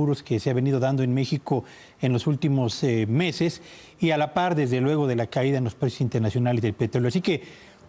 hidrocarburos que se ha venido dando en México en los últimos meses y a la par, desde luego, de la caída en los precios internacionales del petróleo. Así que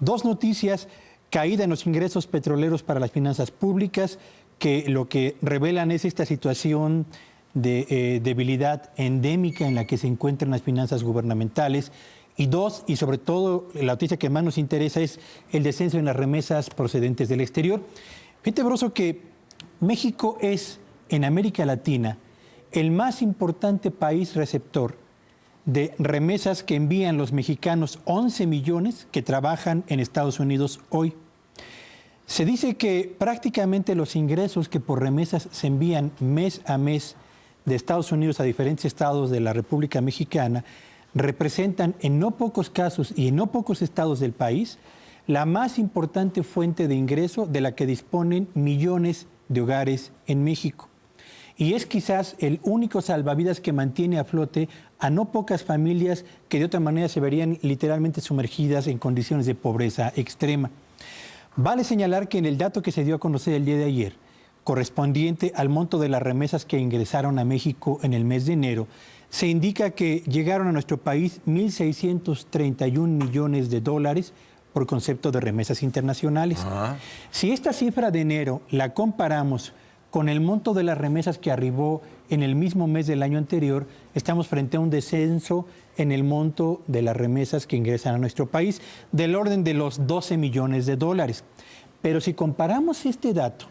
dos noticias: caída en los ingresos petroleros para las finanzas públicas, que lo que revelan es esta situación de debilidad endémica en la que se encuentran las finanzas gubernamentales. Y dos, y sobre todo la noticia que más nos interesa, es el descenso en las remesas procedentes del exterior. Fíjate, Broso, que México es, en América Latina, el más importante país receptor de remesas que envían los mexicanos, 11 millones que trabajan en Estados Unidos hoy. Se dice que prácticamente los ingresos que por remesas se envían mes a mes de Estados Unidos a diferentes estados de la República Mexicana representan en no pocos casos y en no pocos estados del país la más importante fuente de ingreso de la que disponen millones de hogares en México. Y es quizás el único salvavidas que mantiene a flote a no pocas familias que de otra manera se verían literalmente sumergidas en condiciones de pobreza extrema. Vale señalar que en el dato que se dio a conocer el día de ayer, correspondiente al monto de las remesas que ingresaron a México en el mes de enero, se indica que llegaron a nuestro país 1.631 millones de dólares por concepto de remesas internacionales. Si esta cifra de enero la comparamos con el monto de las remesas que arribó en el mismo mes del año anterior, estamos frente a un descenso en el monto de las remesas que ingresan a nuestro país, del orden de los 12 millones de dólares. Pero si comparamos este dato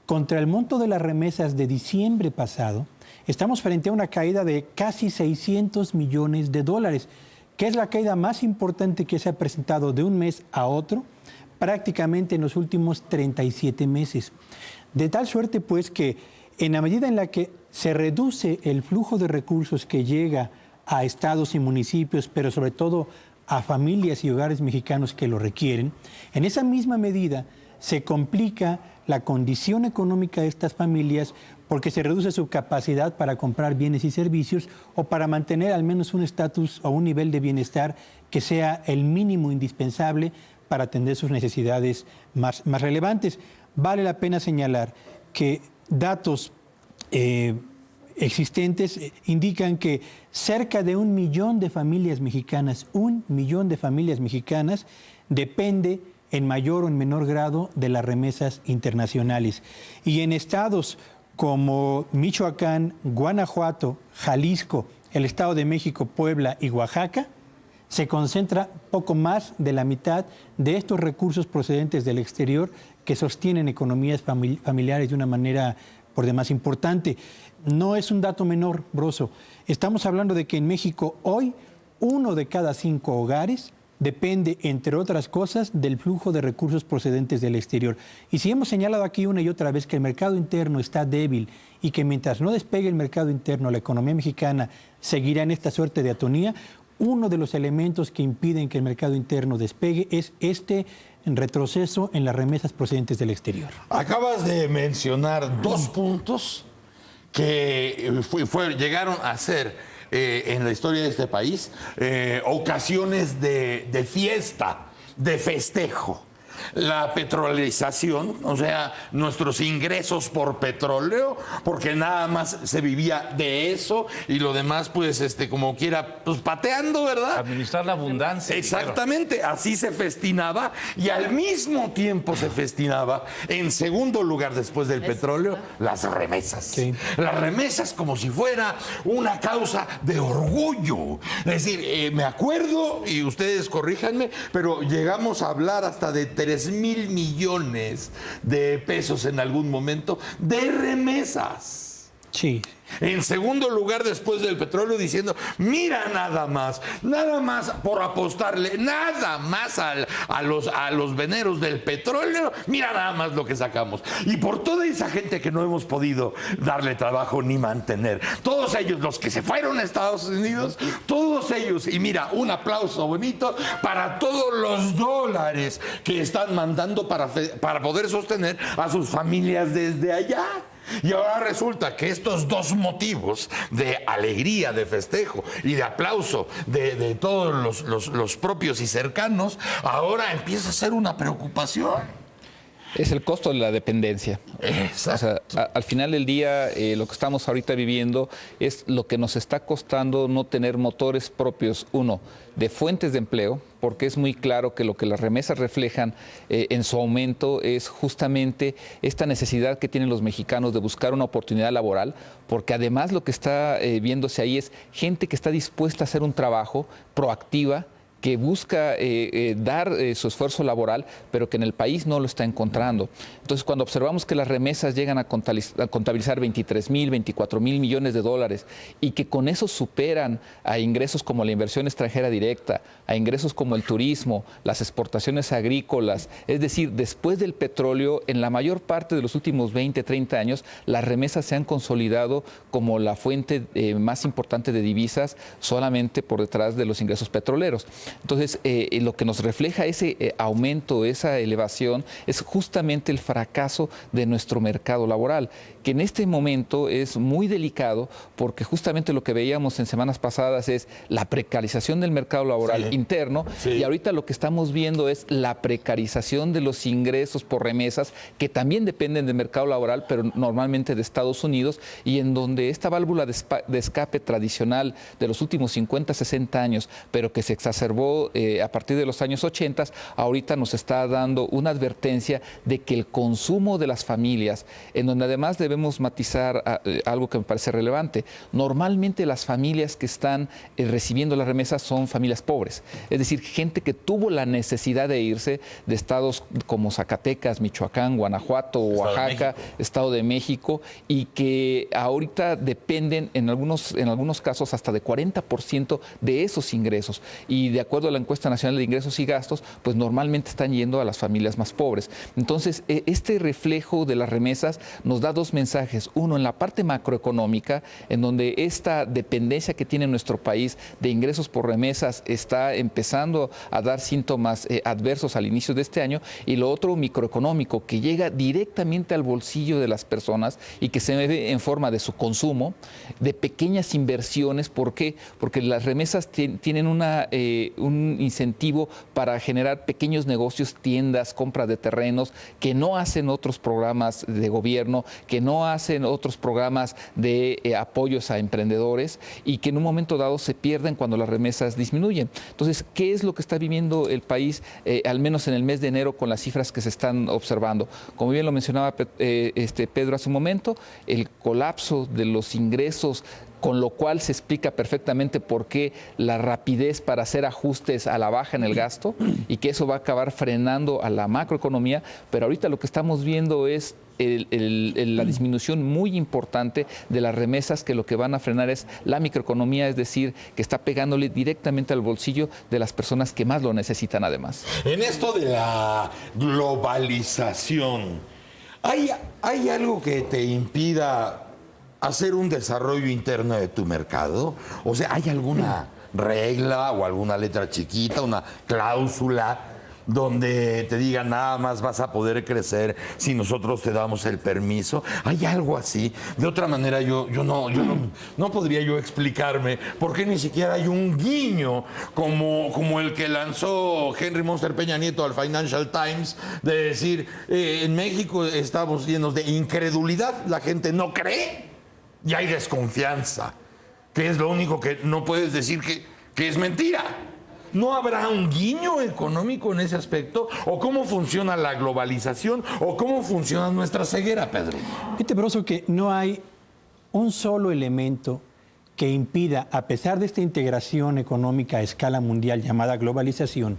contra el monto de las remesas de diciembre pasado, estamos frente a una caída de casi 600 millones de dólares, que es la caída más importante que se ha presentado de un mes a otro, prácticamente en los últimos 37 meses. De tal suerte, pues, que en la medida en la que se reduce el flujo de recursos que llega a estados y municipios, pero sobre todo a familias y hogares mexicanos que lo requieren, en esa misma medida se complica la condición económica de estas familias porque se reduce su capacidad para comprar bienes y servicios o para mantener al menos un estatus o un nivel de bienestar que sea el mínimo indispensable para atender sus necesidades más relevantes. Vale la pena señalar que datos existentes indican que cerca de 1 millón de familias mexicanas, 1 millón de familias mexicanas, depende en mayor o en menor grado de las remesas internacionales. Y en estados como Michoacán, Guanajuato, Jalisco, el Estado de México, Puebla y Oaxaca, se concentra poco más de la mitad de estos recursos procedentes del exterior que sostienen economías familiares de una manera por demás importante. No es un dato menor, Broso. Estamos hablando de que en México hoy 1 de cada 5 hogares depende, entre otras cosas, del flujo de recursos procedentes del exterior. Y si hemos señalado aquí una y otra vez que el mercado interno está débil y que mientras no despegue el mercado interno, la economía mexicana seguirá en esta suerte de atonía, uno de los elementos que impiden que el mercado interno despegue es este retroceso en las remesas procedentes del exterior. Acabas de mencionar dos puntos que llegaron a ser en la historia de este país ocasiones de fiesta, de festejo. La petrolización, o sea, nuestros ingresos por petróleo, porque nada más se vivía de eso y lo demás, pues, como quiera, pues pateando, ¿verdad? Administrar la abundancia. Exactamente, claro. Así se festinaba y al mismo tiempo se festinaba, en segundo lugar después del petróleo, las remesas. Sí. Las remesas como si fuera una causa de orgullo. Es decir, me acuerdo, y ustedes corríjanme, pero llegamos a hablar hasta de 3,000 millones de pesos en algún momento de remesas. Sí. En segundo lugar, después del petróleo, diciendo, mira nada más por apostarle, nada más a los veneros del petróleo, mira nada más lo que sacamos. Y por toda esa gente que no hemos podido darle trabajo ni mantener, todos ellos, los que se fueron a Estados Unidos, todos ellos, y mira, un aplauso bonito para todos los dólares que están mandando para poder sostener a sus familias desde allá. Y ahora resulta que estos dos motivos de alegría, de festejo y de aplauso de todos los propios y cercanos, ahora empieza a ser una preocupación. Es el costo de la dependencia. Exacto. O sea, al final del día, lo que estamos ahorita viviendo es lo que nos está costando no tener motores propios, uno, de fuentes de empleo, porque es muy claro que lo que las remesas reflejan en su aumento es justamente esta necesidad que tienen los mexicanos de buscar una oportunidad laboral, porque además lo que está viéndose ahí es gente que está dispuesta a hacer un trabajo proactiva, que busca dar su esfuerzo laboral, pero que en el país no lo está encontrando. Entonces, cuando observamos que las remesas llegan a contabilizar 23,000, 24,000 millones de dólares y que con eso superan a ingresos como la inversión extranjera directa, a ingresos como el turismo, las exportaciones agrícolas, es decir, después del petróleo, en la mayor parte de los últimos 20, 30 años, las remesas se han consolidado como la fuente más importante de divisas, solamente por detrás de los ingresos petroleros. Entonces, lo que nos refleja ese aumento, esa elevación, es justamente el fracaso de nuestro mercado laboral, que en este momento es muy delicado porque justamente lo que veíamos en semanas pasadas es la precarización del mercado laboral interno y ahorita lo que estamos viendo es la precarización de los ingresos por remesas que también dependen del mercado laboral, pero normalmente de Estados Unidos, y en donde esta válvula de escape tradicional de los últimos 50, 60 años, pero que se exacerbó a partir de los años 80, ahorita nos está dando una advertencia de que el consumo de las familias, en donde además debemos matizar algo que me parece relevante, normalmente las familias que están recibiendo las remesas son familias pobres, es decir, gente que tuvo la necesidad de irse de estados como Zacatecas, Michoacán, Guanajuato, Oaxaca, Estado de México, y que ahorita dependen en algunos casos hasta de 40% de esos ingresos, y de acuerdo a la encuesta nacional de ingresos y gastos, pues normalmente están yendo a las familias más pobres. Entonces, este reflejo de las remesas nos da dos mensajes. Uno, en la parte macroeconómica, en donde esta dependencia que tiene nuestro país de ingresos por remesas está empezando a dar síntomas adversos al inicio de este año, y lo otro, microeconómico, que llega directamente al bolsillo de las personas y que se ve en forma de su consumo, de pequeñas inversiones. ¿Por qué? Porque las remesas tienen un incentivo para generar pequeños negocios, tiendas, compra de terrenos, que no hacen otros programas de gobierno, que no hacen otros programas de apoyos a emprendedores, y que en un momento dado se pierden cuando las remesas disminuyen. Entonces, ¿qué es lo que está viviendo el país, al menos en el mes de enero, con las cifras que se están observando? Como bien lo mencionaba Pedro hace un momento, el colapso de los ingresos, con lo cual se explica perfectamente por qué la rapidez para hacer ajustes a la baja en el gasto, y que eso va a acabar frenando a la macroeconomía. Pero ahorita lo que estamos viendo es la disminución muy importante de las remesas, que lo que van a frenar es la microeconomía, es decir, que está pegándole directamente al bolsillo de las personas que más lo necesitan además. En esto de la globalización, ¿hay algo que te impida hacer un desarrollo interno de tu mercado? O sea, ¿hay alguna regla o alguna letra chiquita, una cláusula donde te diga nada más vas a poder crecer si nosotros te damos el permiso? ¿Hay algo así? De otra manera yo no podría yo explicarme por qué ni siquiera hay un guiño como el que lanzó Henry Monster Peña Nieto al Financial Times, de decir, en México estamos llenos de incredulidad, la gente no cree y hay desconfianza, que es lo único que no puedes decir que es mentira. ¿No habrá un guiño económico en ese aspecto? ¿O cómo funciona la globalización? ¿O cómo funciona nuestra ceguera, Pedro? Fíjate, Broso, que no hay un solo elemento que impida, a pesar de esta integración económica a escala mundial llamada globalización,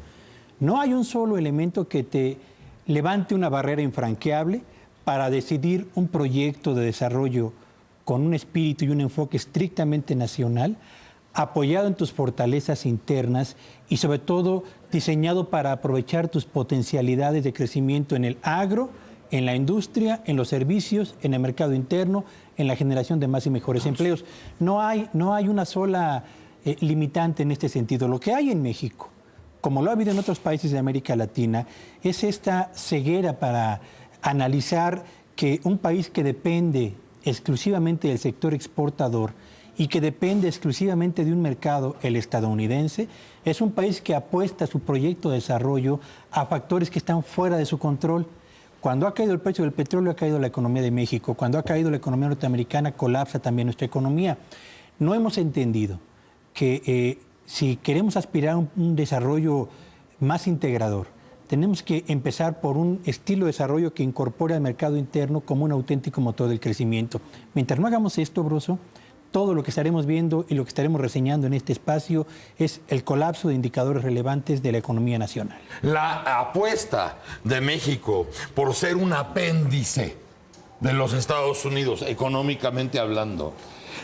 no hay un solo elemento que te levante una barrera infranqueable para decidir un proyecto de desarrollo con un espíritu y un enfoque estrictamente nacional, apoyado en tus fortalezas internas y sobre todo diseñado para aprovechar tus potencialidades de crecimiento en el agro, en la industria, en los servicios, en el mercado interno, en la generación de más y mejores empleos. No hay una sola limitante en este sentido. Lo que hay en México, como lo ha habido en otros países de América Latina, es esta ceguera para analizar que un país que depende exclusivamente del sector exportador y que depende exclusivamente de un mercado, el estadounidense, es un país que apuesta su proyecto de desarrollo a factores que están fuera de su control. Cuando ha caído el precio del petróleo, ha caído la economía de México. Cuando ha caído la economía norteamericana, colapsa también nuestra economía. No hemos entendido que si queremos aspirar a un desarrollo más integrador, tenemos que empezar por un estilo de desarrollo que incorpore al mercado interno como un auténtico motor del crecimiento. Mientras no hagamos esto, Broso, todo lo que estaremos viendo y lo que estaremos reseñando en este espacio es el colapso de indicadores relevantes de la economía nacional. La apuesta de México por ser un apéndice de los Estados Unidos, económicamente hablando,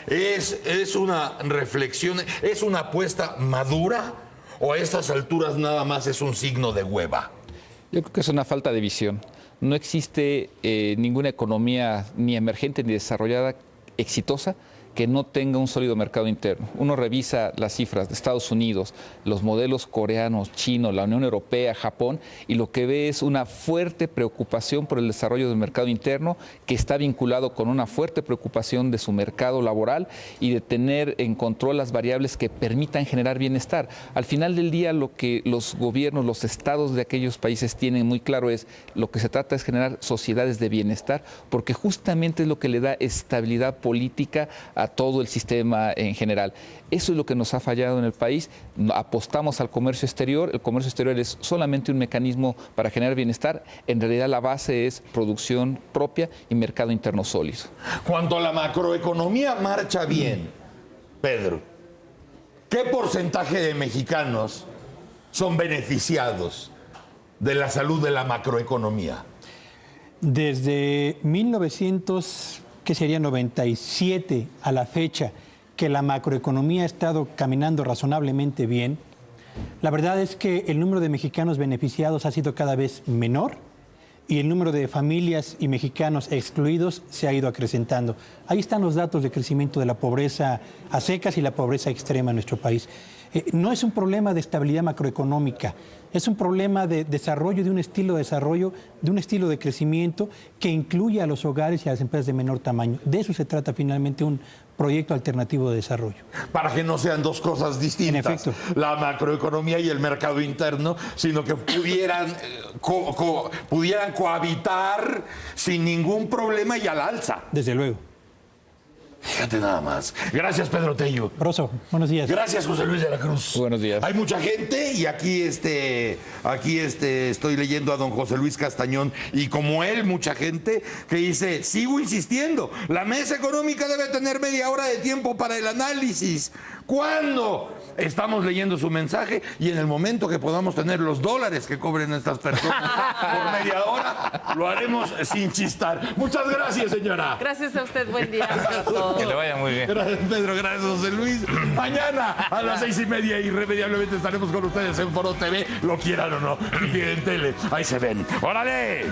es una reflexión, es una apuesta madura, o a estas alturas nada más es un signo de hueva. Yo creo que es una falta de visión. No existe ninguna economía ni emergente ni desarrollada exitosa que no tenga un sólido mercado interno. Uno revisa las cifras de Estados Unidos, los modelos coreanos, chinos, la Unión Europea, Japón, y lo que ve es una fuerte preocupación por el desarrollo del mercado interno, que está vinculado con una fuerte preocupación de su mercado laboral y de tener en control las variables que permitan generar bienestar. Al final del día, lo que los gobiernos, los estados de aquellos países tienen muy claro es, lo que se trata es generar sociedades de bienestar, porque justamente es lo que le da estabilidad política a todo el sistema en general. Eso es lo que nos ha fallado en el país. Apostamos al comercio exterior. El comercio exterior es solamente un mecanismo para generar bienestar. En realidad la base es producción propia y mercado interno sólido. Cuando la macroeconomía marcha bien, Pedro, ¿qué porcentaje de mexicanos son beneficiados de la salud de la macroeconomía? Desde 1997 a la fecha, que la macroeconomía ha estado caminando razonablemente bien, la verdad es que el número de mexicanos beneficiados ha sido cada vez menor y el número de familias y mexicanos excluidos se ha ido acrecentando. Ahí están los datos de crecimiento de la pobreza a secas y la pobreza extrema en nuestro país. No es un problema de estabilidad macroeconómica, es un problema de desarrollo, de un estilo de crecimiento que incluye a los hogares y a las empresas de menor tamaño. De eso se trata finalmente un proyecto alternativo de desarrollo. Para que no sean dos cosas distintas, en efecto, la macroeconomía y el mercado interno, sino que pudieran cohabitar sin ningún problema y al alza. Desde luego. Fíjate nada más. Gracias, Pedro Tello. Broso, buenos días. Gracias, José Luis de la Cruz. Buenos días. Hay mucha gente y aquí estoy leyendo a don José Luis Castañón y como él, mucha gente que dice, sigo insistiendo, la mesa económica debe tener media hora de tiempo para el análisis. ¿Cuándo? Estamos leyendo su mensaje y en el momento que podamos tener los dólares que cobren estas personas por media hora, lo haremos sin chistar. Muchas gracias, señora. Gracias a usted, buen día. Que le vaya muy bien. Gracias, Pedro. Gracias, José Luis. Mañana a las 6:30 irremediablemente estaremos con ustedes en Foro TV, lo quieran o no, y en tele. Ahí se ven. ¡Órale!